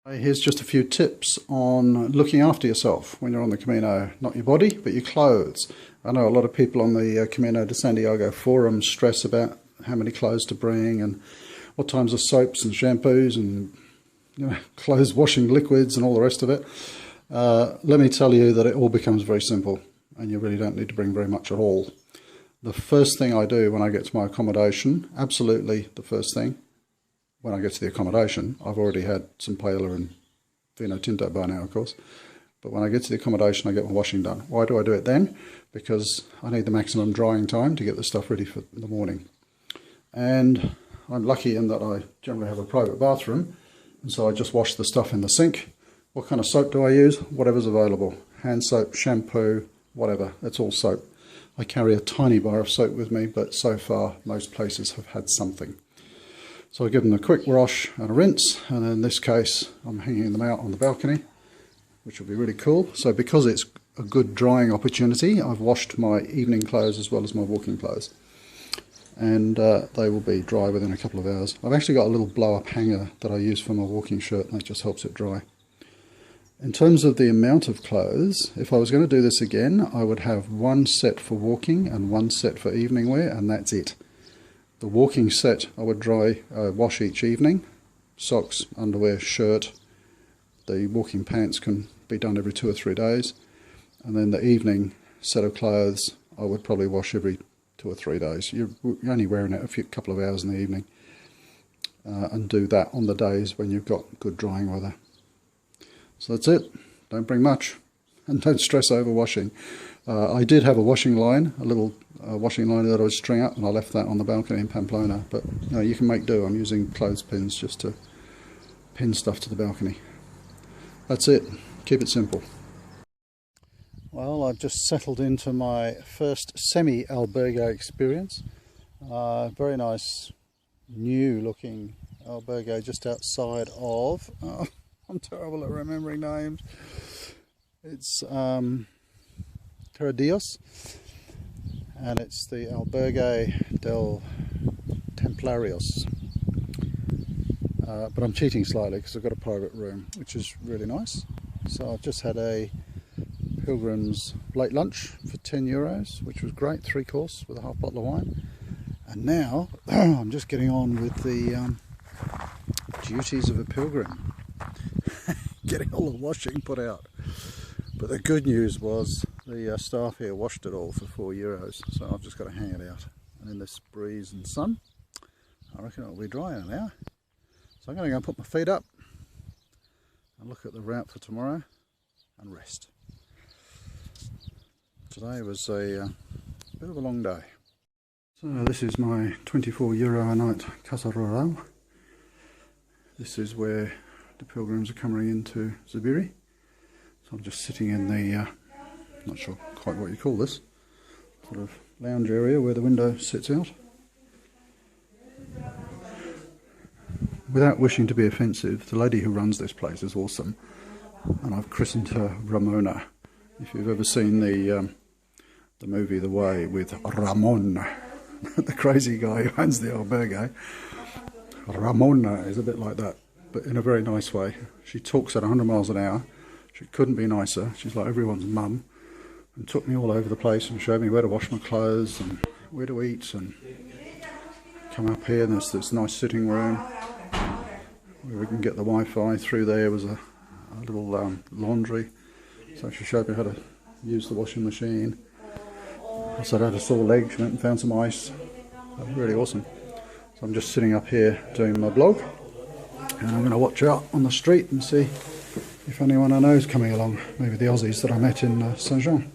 Here's just a few tips on looking after yourself when you're on the Camino. Not your body, but your clothes. I know a lot of people on the Camino de Santiago forum stress about how many clothes to bring and what times of soaps and shampoos and clothes washing liquids and all the rest of it. Let me tell you that it all becomes very simple and you really don't need to bring very much at all. The first thing I do when I get to my accommodation, absolutely the first thing, when I get to the accommodation, I've already had some paella and vino tinto by now, of course. But when I get to the accommodation, I get my washing done. Why do I do it then? Because I need the maximum drying time to get the stuff ready for the morning. And I'm lucky in that I generally have a private bathroom, and so I just wash the stuff in the sink. What kind of soap do I use? Whatever's available. Hand soap, shampoo, whatever. It's all soap. I carry a tiny bar of soap with me, but so far most places have had something. So I give them a quick wash and a rinse, and in this case I'm hanging them out on the balcony, which will be really cool. So because it's a good drying opportunity, I've washed my evening clothes as well as my walking clothes, and they will be dry within a couple of hours. I've actually got a little blow-up hanger that I use for my walking shirt, and that just helps it dry. In terms of the amount of clothes, if I was going to do this again, I would have one set for walking and one set for evening wear, and that's it. The walking set I would wash each evening, socks, underwear, shirt. The walking pants can be done every 2 or 3 days. And then the evening set of clothes I would probably wash every 2 or 3 days. You're only wearing it a couple of hours in the evening. And do that on the days when you've got good drying weather. So that's it. Don't bring much. And don't stress over washing. I did have a washing line, a little washing line that I would string up, and I left that on the balcony in Pamplona. But you can make do. I'm using clothespins just to pin stuff to the balcony. That's it. Keep it simple. Well, I've just settled into my first Semi-Albergue Experience. Very nice, new-looking albergue just outside of... I'm terrible at remembering names. It's Terradios, and it's the Albergue del Templarios. But I'm cheating slightly because I've got a private room, which is really nice. So I've just had a Pilgrim's late lunch for €10, which was great, 3-course with a half bottle of wine. And now I'm just getting on with the duties of a pilgrim. Getting all the washing put out. But the good news was the staff here washed it all for €4, so I've just got to hang it out. And in this breeze and sun, I reckon it'll be dry in an hour. So I'm going to go and put my feet up and look at the route for tomorrow and rest. Today was a bit of a long day. So this is my €24 a night Casa rural. This is where the pilgrims are coming into Zubiri. So I'm just sitting in the, not sure quite what you call this, sort of lounge area where the window sits out. Without wishing to be offensive, the lady who runs this place is awesome, and I've christened her Ramona. If you've ever seen the movie The Way with Ramon, the crazy guy who owns the albergue, Ramona is a bit like that, but in a very nice way. She talks at 100 miles an hour. She couldn't be nicer. She's like everyone's mum, and took me all over the place and showed me where to wash my clothes and where to eat, and come up here and there's this nice sitting room where we can get the Wi-Fi. Through there was a little laundry, so she showed me how to use the washing machine. I said I had a sore leg. She went and found some ice. Really awesome. So I'm just sitting up here doing my blog, and I'm going to watch out on the street and see if anyone I know is coming along. Maybe the Aussies that I met in Saint-Jean.